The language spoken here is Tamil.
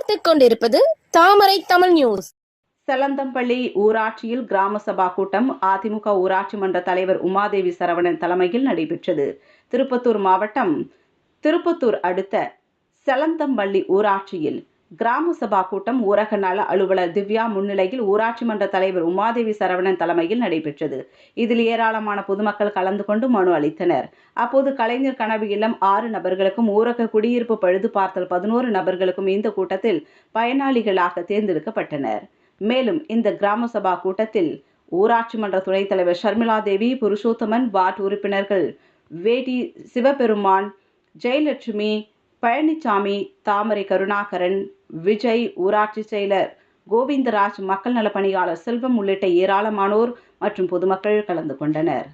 பார்த்துக் கொண்டிருப்பது தாமரை தமிழ் நியூஸ். செலந்தம்பள்ளி ஊராட்சியில் கிராம சபா கூட்டம் அதிமுக ஊராட்சி மன்ற தலைவர் உமாதேவி சரவணன் தலைமையில் நடைபெற்றது. திருப்பத்தூர் மாவட்டம் திருப்பத்தூர் அடுத்த செலந்தம்பள்ளி ஊராட்சியில் கிராம சபா கூட்டம் ஊரக நல அலுவலர் திவ்யா முன்னிலையில் ஊராட்சி மன்ற தலைவர் உமாதேவி சரவணன் தலைமையில் நடைபெற்றது. இதில் ஏராளமான பொதுமக்கள் கலந்து கொண்டு மனு அளித்தனர். அப்போது கலைஞர் கனவு இல்லம் 6 நபர்களுக்கும், ஊரக குடியிருப்பு பழுது பார்த்தல் 11 நபர்களுக்கும் இந்த கூட்டத்தில் பயனாளிகளாக தேர்ந்தெடுக்கப்பட்டனர். மேலும் இந்த கிராம சபா கூட்டத்தில் ஊராட்சி மன்ற துணைத் தலைவர் ஷர்மிளா தேவி, புருஷோத்தமன், வார்டு உறுப்பினர்கள் வேடி சிவபெருமான், ஜெயலட்சுமி, பழனிசாமி, தாமரை கருணாகரன், விஜய், ஊராட்சி செயலர் கோவிந்தராஜ், மக்கள் நல பணியாளர் செல்வம் உள்ளிட்ட ஏராளமானோர் மற்றும் பொதுமக்கள் கலந்து கொண்டனர்.